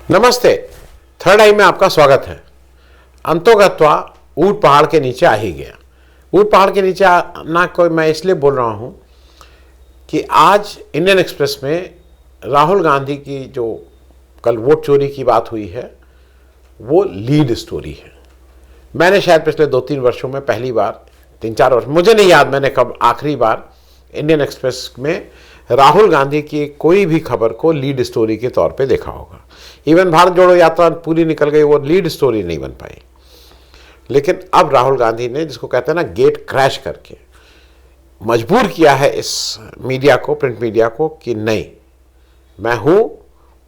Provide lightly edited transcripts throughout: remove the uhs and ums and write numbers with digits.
नमस्ते। थर्ड आई में आपका स्वागत है। अंतोगत्वा ऊंट पहाड़ के नीचे आ ही गया। ऊंट पहाड़ के नीचे आना कोई मैं इसलिए बोल रहा हूं कि आज इंडियन एक्सप्रेस में राहुल गांधी की जो कल वोट चोरी की बात हुई है वो लीड स्टोरी है। मैंने शायद पिछले 2-3 वर्षों में पहली बार, 3-4 वर्ष, मुझे नहीं याद मैंने कब आखिरी बार इंडियन एक्सप्रेस में राहुल गांधी की कोई भी खबर को लीड स्टोरी के तौर पे देखा होगा। इवन भारत जोड़ो यात्रा पूरी निकल गई, वो लीड स्टोरी नहीं बन पाई। लेकिन अब राहुल गांधी ने, जिसको कहते हैं ना, गेट क्रैश करके मजबूर किया है इस मीडिया को, प्रिंट मीडिया को, कि नहीं, मैं हूं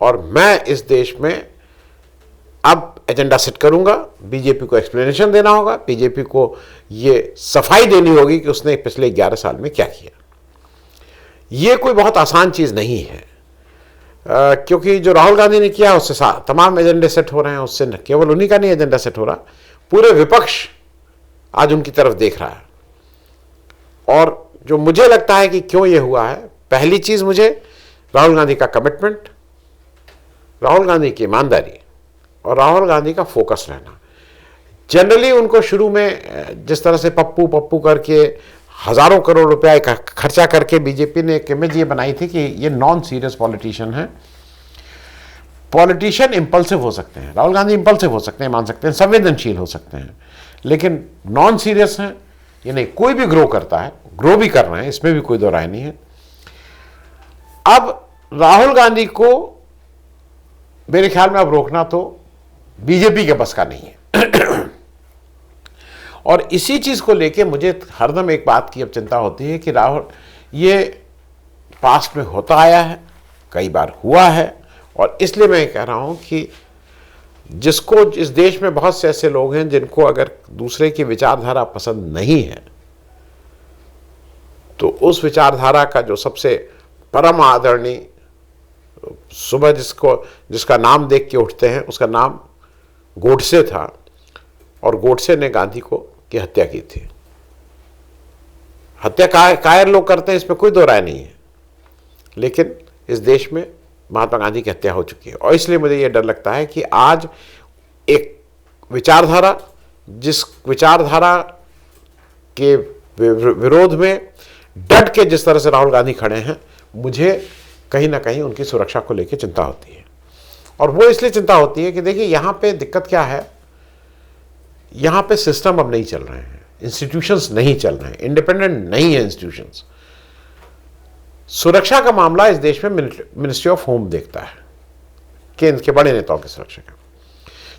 और मैं इस देश में अब एजेंडा सेट करूंगा। बीजेपी को एक्सप्लेनेशन देना होगा, बीजेपी को ये सफाई देनी होगी कि उसने पिछले 11 साल में क्या किया। ये कोई बहुत आसान चीज नहीं है, क्योंकि जो राहुल गांधी ने किया उससे तमाम एजेंडे सेट हो रहे हैं। उससे न केवल उन्हीं का नहीं एजेंडा सेट हो रहा, पूरे विपक्ष आज उनकी तरफ देख रहा है। और जो मुझे लगता है कि क्यों ये हुआ है, पहली चीज मुझे राहुल गांधी का कमिटमेंट, राहुल गांधी की ईमानदारी और राहुल गांधी का फोकस रहना। जनरली उनको शुरू में जिस तरह से पप्पू पप्पू करके हजारों करोड़ रुपया खर्चा करके बीजेपी ने एक इमेज ये बनाई थी कि ये नॉन सीरियस पॉलिटिशियन है। पॉलिटिशियन इंपल्सिव हो सकते हैं, राहुल गांधी इंपल्सिव हो सकते हैं, मान सकते हैं, संवेदनशील हो सकते हैं, लेकिन नॉन सीरियस हैं ये नहीं। कोई भी ग्रो करता है, ग्रो भी कर रहे हैं, इसमें भी कोई दो राय नहीं है। अब राहुल गांधी को मेरे ख्याल में अब रोकना तो बीजेपी के बस का नहीं है। और इसी चीज को लेके मुझे हरदम एक बात की अब चिंता होती है कि राहुल, ये पास्ट में होता आया है, कई बार हुआ है, और इसलिए मैं कह रहा हूं कि जिसको, इस देश में बहुत से ऐसे लोग हैं जिनको अगर दूसरे की विचारधारा पसंद नहीं है, तो उस विचारधारा का जो सबसे परम आदरणीय, सुबह जिसका नाम देख के उठते हैं, उसका नाम गोडसे था, और गोडसे ने गांधी की हत्या की थी। हत्या कायर लोग करते हैं, इसमें कोई दो राय नहीं है, लेकिन इस देश में महात्मा गांधी की हत्या हो चुकी है। और इसलिए मुझे यह डर लगता है कि आज एक विचारधारा, जिस विचारधारा के विरोध में डट के जिस तरह से राहुल गांधी खड़े हैं, मुझे कहीं ना कहीं उनकी सुरक्षा को लेकर चिंता होती है। और वो इसलिए चिंता होती है कि देखिए, यहां पे दिक्कत क्या है, यहां पे सिस्टम अब नहीं चल रहे हैं, इंस्टीट्यूशंस नहीं चल रहे हैं, इंडिपेंडेंट नहीं है इंस्टीट्यूशंस। सुरक्षा का मामला इस देश में मिनिस्ट्री ऑफ होम देखता है, केंद्र के बड़े नेताओं की सुरक्षा का।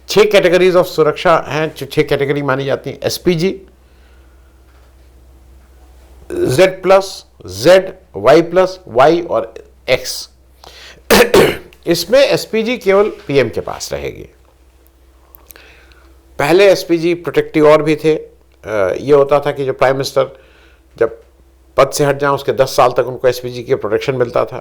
6 कैटेगरीज ऑफ सुरक्षा हैं, 6 कैटेगरी मानी जाती हैं। SPG, Z+, Z, Y+, Y और X। इसमें एसपीजी केवल पीएम के पास रहेगी। पहले एसपीजी प्रोटेक्टिव और भी थे। ये होता था कि जो प्राइम मिनिस्टर जब पद से हट जाए उसके 10 साल तक उनको एसपीजी के प्रोटेक्शन मिलता था।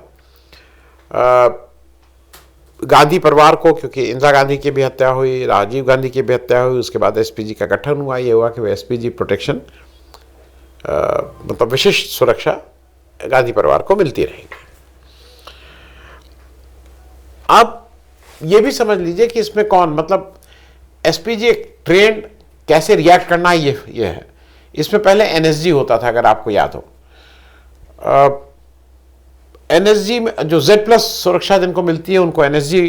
गांधी परिवार को, क्योंकि इंदिरा गांधी की भी हत्या हुई, राजीव गांधी की भी हत्या हुई, उसके बाद एसपीजी का गठन हुआ। ये हुआ कि वो एसपीजी प्रोटेक्शन, मतलब विशिष्ट सुरक्षा गांधी परिवार को मिलती रहेगी। अब ये भी समझ लीजिए कि इसमें कौन, मतलब एसपीजी एक ट्रेंड कैसे रिएक्ट करना है, ये है। इसमें पहले एनएसजी होता था, अगर आपको याद हो। एनएसजी में जो Z+ सुरक्षा जिनको मिलती है उनको एनएसजी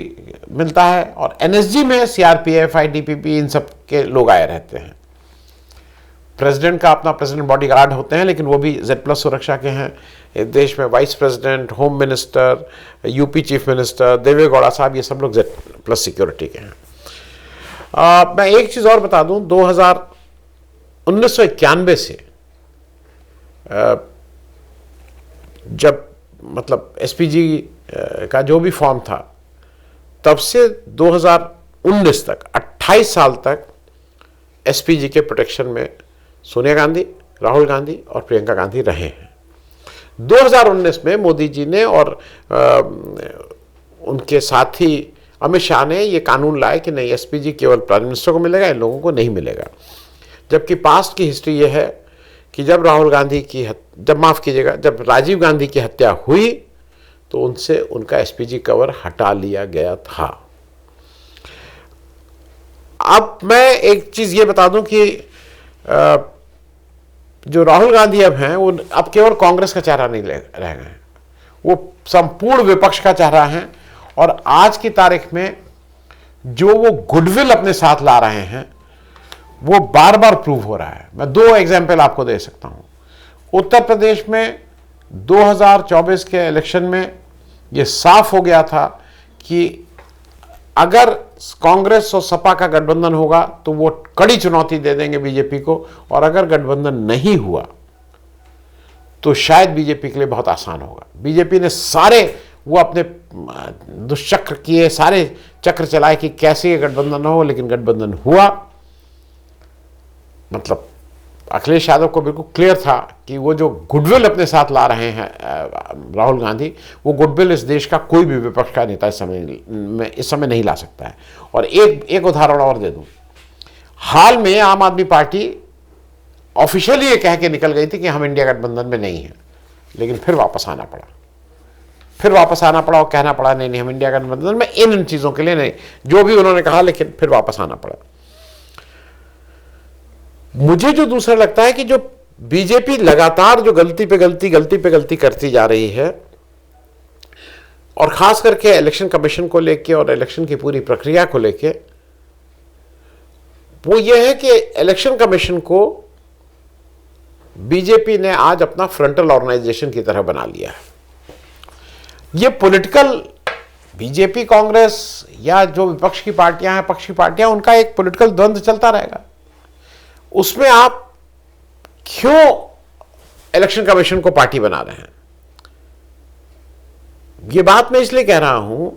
मिलता है, और एनएसजी में सीआरपीएफ, आईटीबीपी, इन सब के लोग आए रहते हैं। प्रेसिडेंट का अपना प्रेसिडेंट बॉडीगार्ड होते हैं, लेकिन वो भी Z+ सुरक्षा के हैं। इस देश में vice president, home minister, UP chief minister, देवे गौड़ा साहब, ये सब लोग Z+ सिक्योरिटी के हैं। मैं एक चीज और बता दूं, 1991 से जब, मतलब एसपीजी का जो भी फॉर्म था, तब से 2019 तक 28 साल तक एसपीजी के प्रोटेक्शन में सोनिया गांधी, राहुल गांधी और प्रियंका गांधी रहे हैं। 2019 में मोदी जी ने और उनके साथी अमित शाह ने ये कानून लाए कि नहीं, एसपीजी केवल प्राइम मिनिस्टर को मिलेगा, इन लोगों को नहीं मिलेगा। जबकि पास्ट की हिस्ट्री ये है कि जब राजीव गांधी की हत्या हुई तो उनसे उनका एसपीजी कवर हटा लिया गया था। अब मैं एक चीज ये बता दूं कि जो राहुल गांधी अब हैं वो अब केवल कांग्रेस का चेहरा नहीं रह गए हैं, वो संपूर्ण विपक्ष का चेहरा हैं। और आज की तारीख में जो वो गुडविल अपने साथ ला रहे हैं वो बार बार प्रूव हो रहा है। मैं 2 एग्जाम्पल आपको दे सकता हूं। उत्तर प्रदेश में 2024 के इलेक्शन में ये साफ हो गया था कि अगर कांग्रेस और सपा का गठबंधन होगा तो वो कड़ी चुनौती दे देंगे बीजेपी को, और अगर गठबंधन नहीं हुआ तो शायद बीजेपी के लिए बहुत आसान होगा। बीजेपी ने सारे वो अपने दुष्चक्र किए, सारे चक्र चलाए कि कैसे ये गठबंधन ना हो, लेकिन गठबंधन हुआ। मतलब अखिलेश यादव को बिल्कुल क्लियर था कि वो जो गुडविल अपने साथ ला रहे हैं राहुल गांधी, वो गुडविल इस देश का कोई भी विपक्ष का नेता इस समय नहीं ला सकता है। और एक उदाहरण और दे दूं। हाल में आम आदमी पार्टी ऑफिशियली ये कह के निकल गई थी कि हम इंडिया गठबंधन में नहीं हैं, लेकिन फिर वापस आना पड़ा और कहना पड़ा नहीं हम इंडिया गठबंधन में इन चीजों के लिए नहीं, जो भी उन्होंने कहा, लेकिन फिर वापस आना पड़ा। मुझे जो दूसरा लगता है कि जो बीजेपी लगातार जो गलती पे गलती करती जा रही है, और खास करके इलेक्शन कमीशन को लेके और इलेक्शन की पूरी प्रक्रिया को लेके, वो ये है कि इलेक्शन कमीशन को बीजेपी ने आज अपना फ्रंटल ऑर्गेनाइजेशन की तरह बना लिया है। ये पॉलिटिकल बीजेपी कांग्रेस या जो विपक्ष की पार्टियां हैं, पक्ष की पार्टियां, उनका एक पॉलिटिकल द्वंद्व चलता रहेगा। उसमें आप क्यों इलेक्शन कमीशन को पार्टी बना रहे हैं? यह बात मैं इसलिए कह रहा हूं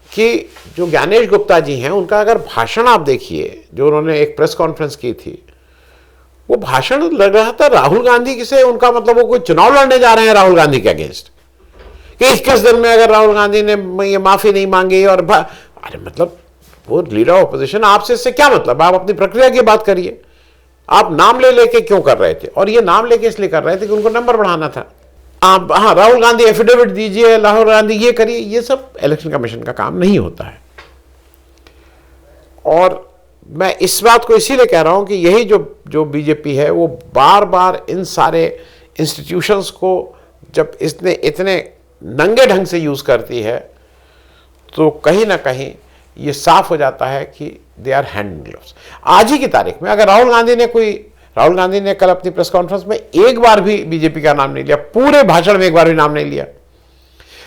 कि जो ज्ञानेश गुप्ता जी हैं, उनका अगर भाषण आप देखिए, जो उन्होंने एक प्रेस कॉन्फ्रेंस की थी, वो भाषण लग रहा था राहुल गांधी से उनका मतलब वो कोई चुनाव लड़ने जा रहे हैं राहुल गांधी के अगेंस्ट, कि 21 दिन में अगर राहुल गांधी ने ये माफी नहीं मांगी और अरे मतलब वो लीडर ऑफ अपोजिशन, आपसे इससे क्या मतलब? आप अपनी प्रक्रिया की बात करिए। आप नाम ले लेके क्यों कर रहे थे? और ये नाम लेके इसलिए कर रहे थे कि उनको नंबर बढ़ाना था। आप हाँ, राहुल गांधी एफिडेविट दीजिए, राहुल गांधी ये करिए, ये सब इलेक्शन कमीशन का काम नहीं होता है। और मैं इस बात को इसीलिए कह रहा हूं कि यही जो बीजेपी है, वो बार बार इन सारे इंस्टीट्यूशंस को जब इसने इतने नंगे ढंग से यूज करती है, तो कहीं ना कहीं ये साफ हो जाता है कि दे आर हैंड ग्लोव्स। आज ही की तारीख में अगर राहुल गांधी ने कल अपनी प्रेस कॉन्फ्रेंस में एक बार भी बीजेपी का नाम नहीं लिया, पूरे भाषण में एक बार भी नाम नहीं लिया,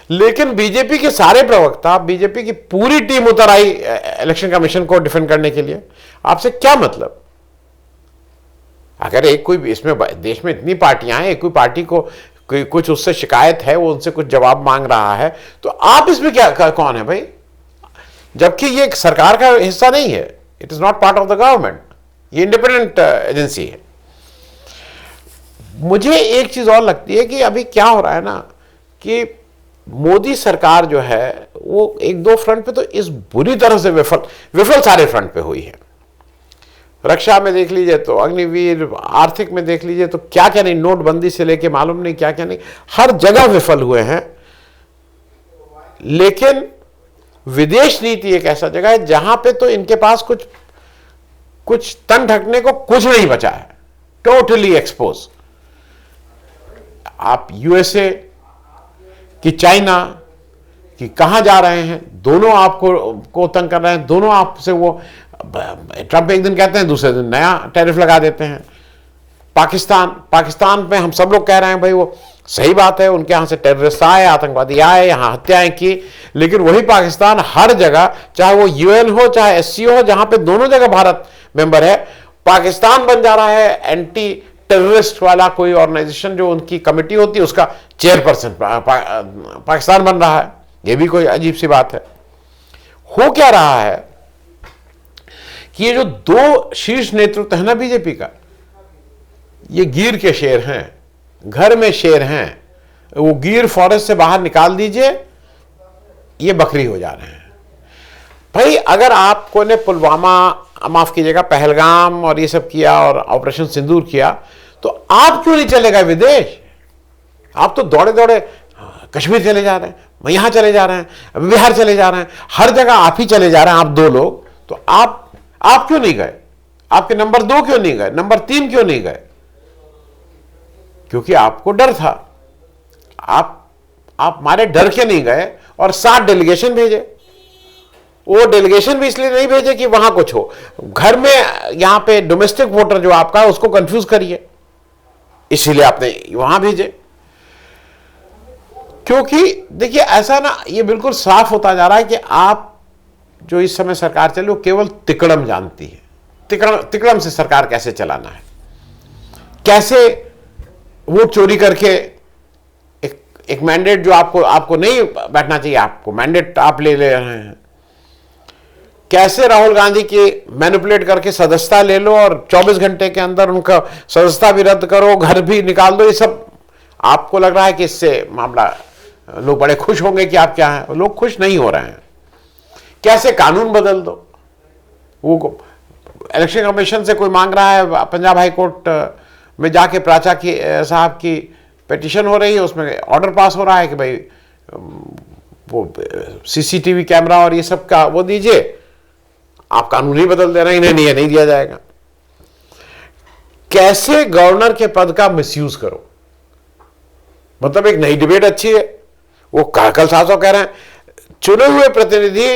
लेकिन बीजेपी के सारे प्रवक्ता, बीजेपी की पूरी टीम उतर आई इलेक्शन कमीशन को डिफेंड करने के लिए। आपसे क्या मतलब? अगर एक कोई इसमें देश में इतनी पार्टियां हैं, एक कोई पार्टी को कुछ उससे शिकायत है, वो उनसे कुछ जवाब मांग रहा है, तो आप इसमें क्या कौन है भाई? जबकि ये सरकार का हिस्सा नहीं है, it is not part of the government, ये इंडिपेंडेंट एजेंसी है। मुझे एक चीज और लगती है कि अभी क्या हो रहा है ना, कि मोदी सरकार जो है वो 1-2 फ्रंट पे तो इस बुरी तरह से विफल सारे फ्रंट पे हुई है। रक्षा में देख लीजिए तो अग्निवीर, आर्थिक में देख लीजिए तो क्या क्या नहीं, नोटबंदी से लेके मालूम नहीं क्या क्या नहीं, हर जगह विफल हुए हैं। लेकिन विदेश नीति एक ऐसा जगह है जहां पे तो इनके पास कुछ तन ढकने को कुछ नहीं बचा है, टोटली एक्सपोज। आप यूएसए कि चाइना कि कहां जा रहे हैं, दोनों आपको तंग कर रहे हैं, दोनों आपसे वो ट्रंप एक दिन कहते हैं, दूसरे दिन नया टैरिफ लगा देते हैं। पाकिस्तान पे हम सब लोग कह रहे हैं भाई वो सही बात है, उनके यहां से टेररिस्ट आए, आतंकवादी आए, यहां हत्याएं की, लेकिन वही पाकिस्तान हर जगह, चाहे वो यूएन हो चाहे एससीओ हो, जहां पे दोनों जगह भारत मेंबर है, पाकिस्तान बन जा रहा है एंटी टेररिस्ट वाला कोई ऑर्गेनाइजेशन, जो उनकी कमेटी होती है उसका चेयरपर्सन पाकिस्तान बन रहा है। यह भी कोई अजीब सी बात है। हो क्या रहा है कि ये जो 2 शीर्ष नेतृत्व है ना बीजेपी का, ये गिर के शेर हैं, घर में शेर हैं। वो गिर फॉरेस्ट से बाहर निकाल दीजिए, ये बकरी हो जा रहे हैं। भाई अगर आपको ने पुलवामा, माफ कीजिएगा, पहलगाम और ये सब किया और ऑपरेशन सिंदूर किया, तो आप क्यों नहीं चले गए विदेश? आप तो दौड़े दौड़े कश्मीर चले जा रहे हैं, यहां चले जा रहे हैं, बिहार चले जा रहे हैं, हर जगह आप ही चले जा रहे हैं, आप 2 लोग। तो आप आप क्यों नहीं गए? आपके नंबर 2 क्यों नहीं गए? नंबर 3 क्यों नहीं गए? क्योंकि आपको डर था। आप मारे डर के नहीं गए और 7 डेलीगेशन भेजे। वो डेलीगेशन भी इसलिए नहीं भेजे कि वहां कुछ हो, घर में यहां पे डोमेस्टिक वोटर जो आपका है उसको कंफ्यूज करिए, इसीलिए आपने वहां भेजे। क्योंकि देखिए ऐसा ना, ये बिल्कुल साफ होता जा रहा है कि आप जो इस समय सरकार चले वो केवल तिकड़म जानती है। तिकड़म से सरकार कैसे चलाना है, कैसे वोट चोरी करके एक मैंडेट जो आपको नहीं बैठना चाहिए, आपको मैंडेट आप ले रहे हैं, कैसे राहुल गांधी की मैनिपुलेट करके सदस्यता ले लो और 24 घंटे के अंदर उनका सदस्यता भी रद्द करो, घर भी निकाल दो। ये सब आपको लग रहा है कि इससे मामला लोग बड़े खुश होंगे कि आप क्या हैं, लोग खुश नहीं हो रहे हैं। कैसे कानून बदल दो, वो इलेक्शन कमीशन से कोई मांग रहा है, पंजाब हाई कोर्ट में जाके प्राचा की साहब की पिटीशन हो रही है, उसमें ऑर्डर पास हो रहा है कि भाई वो सीसीटीवी कैमरा और ये सब का वो दीजिए। आप कानून ही बदल दे रहे हैं, इन्हें नहीं दिया जाएगा। कैसे गवर्नर के पद का मिसयूज करो, मतलब एक नई डिबेट अच्छी है। वो कल साहब कह रहे हैं चुने हुए प्रतिनिधि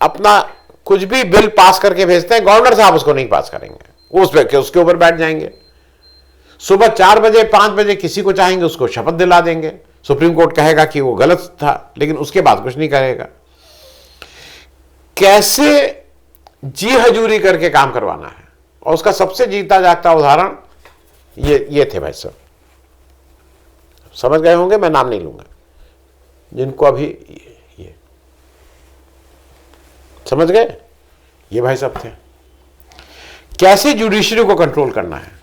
अपना कुछ भी बिल पास करके भेजते हैं, गवर्नर साहब उसको नहीं पास करेंगे, वो उसके ऊपर बैठ जाएंगे। सुबह 4 बजे 5 बजे किसी को चाहेंगे उसको शपथ दिला देंगे, सुप्रीम कोर्ट कहेगा कि वो गलत था, लेकिन उसके बाद कुछ नहीं करेगा। कैसे जी हजूरी करके काम करवाना है, और उसका सबसे जीता जागता उदाहरण ये थे भाई साहब, समझ गए होंगे, मैं नाम नहीं लूंगा, जिनको अभी ये समझ गए, ये भाई साहब थे। कैसे जुडिशरी को कंट्रोल करना है,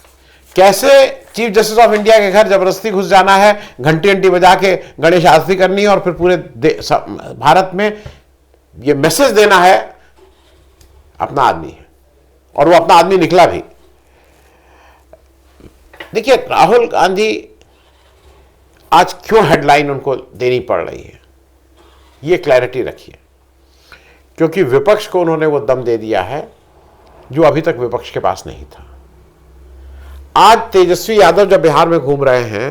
कैसे चीफ जस्टिस ऑफ इंडिया के घर जबरदस्ती घुस जाना है, घंटी घंटी बजा के गणेश आरती करनी है और फिर पूरे भारत में ये मैसेज देना है अपना आदमी है, और वो अपना आदमी निकला भी। देखिए राहुल गांधी आज क्यों हेडलाइन उनको देनी पड़ रही है, ये क्लैरिटी रखिए। क्योंकि विपक्ष को उन्होंने वो दम दे दिया है जो अभी तक विपक्ष के पास नहीं था। आज तेजस्वी यादव जब बिहार में घूम रहे हैं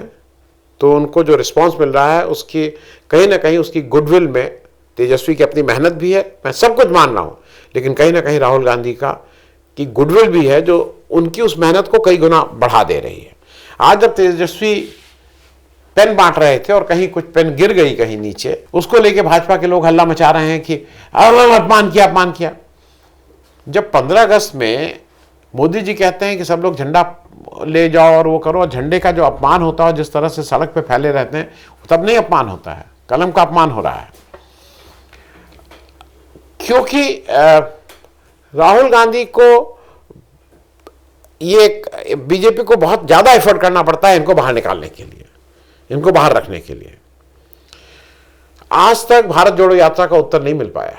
तो उनको जो रिस्पांस मिल रहा है उसकी कहीं ना कहीं उसकी गुडविल में, तेजस्वी की अपनी मेहनत भी है, मैं सब कुछ मान रहा हूं, लेकिन कहीं ना कहीं राहुल गांधी का की गुडविल भी है जो उनकी उस मेहनत को कई गुना बढ़ा दे रही है। आज जब तेजस्वी पेन बांट रहे थे और कहीं कुछ पेन गिर गई कहीं नीचे, उसको लेके भाजपा के लोग हल्ला मचा रहे हैं कि अपमान किया। जब 15 अगस्त में मोदी जी कहते हैं कि सब लोग झंडा ले जाओ और वो करो, झंडे का जो अपमान होता है, जिस तरह से सड़क पे फैले रहते हैं, तब नहीं अपमान होता है, कलम का अपमान हो रहा है। क्योंकि राहुल गांधी को ये बीजेपी को बहुत ज्यादा एफर्ट करना पड़ता है इनको बाहर निकालने के लिए, इनको बाहर रखने के लिए। आज तक भारत जोड़ो यात्रा का उत्तर नहीं मिल पाया।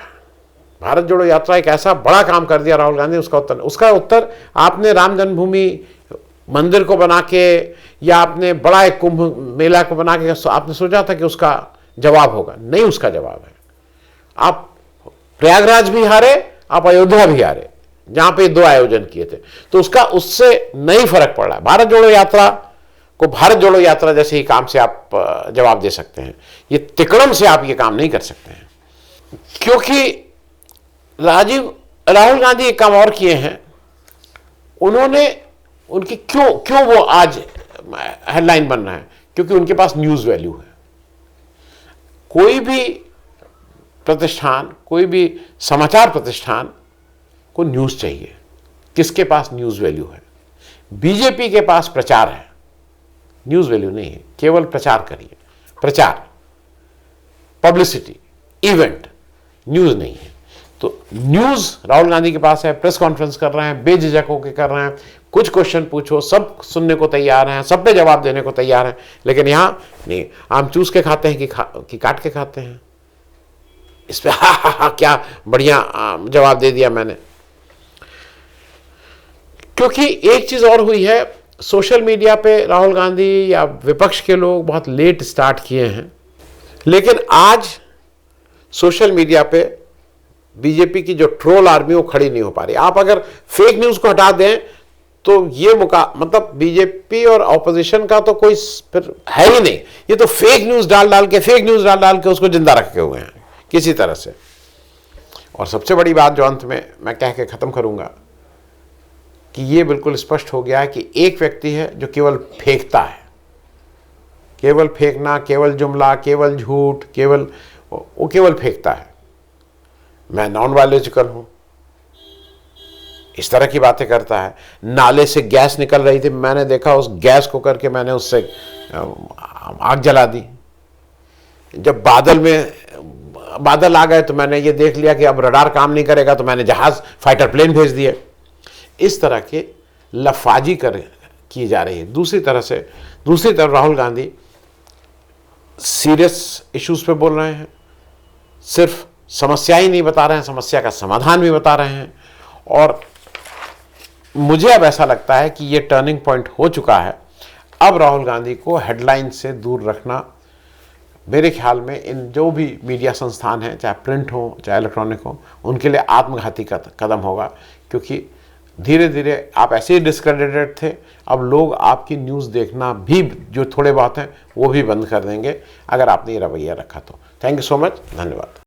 भारत जोड़ो यात्रा एक ऐसा बड़ा काम कर दिया राहुल गांधी, उसका उत्तर आपने राम जन्मभूमि मंदिर को बना के या आपने बड़ा एक कुंभ मेला को बना के आपने सोचा था कि उसका जवाब होगा? नहीं, उसका जवाब है आप प्रयागराज भी हारे, आप अयोध्या भी हारे, जहां पे 2 आयोजन किए थे, तो उससे नहीं फर्क पड़ रहा है। भारत जोड़ो यात्रा को भारत जोड़ो यात्रा जैसे ही काम से आप जवाब दे सकते हैं, ये तिकड़म से आप ये काम नहीं कर सकते हैं। क्योंकि राहुल गांधी एक काम और किए हैं, उन्होंने उनकी क्यों वो आज हेडलाइन बन रहा है, क्योंकि उनके पास न्यूज वैल्यू है। कोई भी प्रतिष्ठान, कोई भी समाचार प्रतिष्ठान को न्यूज चाहिए, किसके पास न्यूज वैल्यू है? बीजेपी के पास प्रचार है, न्यूज वैल्यू नहीं है। केवल प्रचार करिए, प्रचार, पब्लिसिटी, इवेंट, न्यूज नहीं है। तो न्यूज राहुल गांधी के पास है, प्रेस कॉन्फ्रेंस कर रहे हैं, बेझिझक होकर कर रहे हैं, कुछ क्वेश्चन पूछो सब सुनने को तैयार हैं, सब पे जवाब देने को तैयार हैं। लेकिन यहां नहीं, आम चूस के खाते हैं कि काट के खाते हैं। इस पे क्या बढ़िया जवाब दे दिया मैंने। क्योंकि एक चीज और हुई है, सोशल मीडिया पे राहुल गांधी या विपक्ष के लोग बहुत लेट स्टार्ट किए हैं, लेकिन आज सोशल मीडिया पे बीजेपी की जो ट्रोल आर्मी वो खड़ी नहीं हो पा रही। आप अगर फेक न्यूज को हटा दें तो ये मतलब बीजेपी और ऑपोजिशन का तो कोई फिर है ही नहीं। ये तो फेक न्यूज डाल डाल के उसको जिंदा रखे हुए हैं किसी तरह से। और सबसे बड़ी बात जो अंत में मैं कह के खत्म करूंगा कि ये बिल्कुल स्पष्ट हो गया है कि एक व्यक्ति है जो केवल फेंकता है, केवल फेंकना, केवल जुमला, केवल झूठ, वो केवल फेंकता है। मैं नॉन बायोलॉजिकल हूं, इस तरह की बातें करता है। नाले से गैस निकल रही थी, मैंने देखा, उस गैस को करके मैंने उससे आग जला दी। जब बादल आ गए तो मैंने ये देख लिया कि अब रडार काम नहीं करेगा तो मैंने जहाज, फाइटर प्लेन भेज दिए। इस तरह के लफाजी की जा रही है। दूसरी तरफ राहुल गांधी सीरियस इश्यूज पे बोल रहे हैं, सिर्फ समस्या ही नहीं बता रहे हैं, समस्या का समाधान भी बता रहे हैं। और मुझे अब ऐसा लगता है कि ये टर्निंग पॉइंट हो चुका है। अब राहुल गांधी को हेडलाइन से दूर रखना मेरे ख्याल में इन जो भी मीडिया संस्थान हैं, चाहे प्रिंट हो चाहे इलेक्ट्रॉनिक हो, उनके लिए आत्मघाती कदम होगा। क्योंकि धीरे धीरे आप ऐसे ही डिस्क्रेडिटेड थे, अब लोग आपकी न्यूज़ देखना भी, जो थोड़े बहुत हैं वो भी बंद कर देंगे अगर आपने ये रवैया रखा तो। थैंक यू सो मच, धन्यवाद।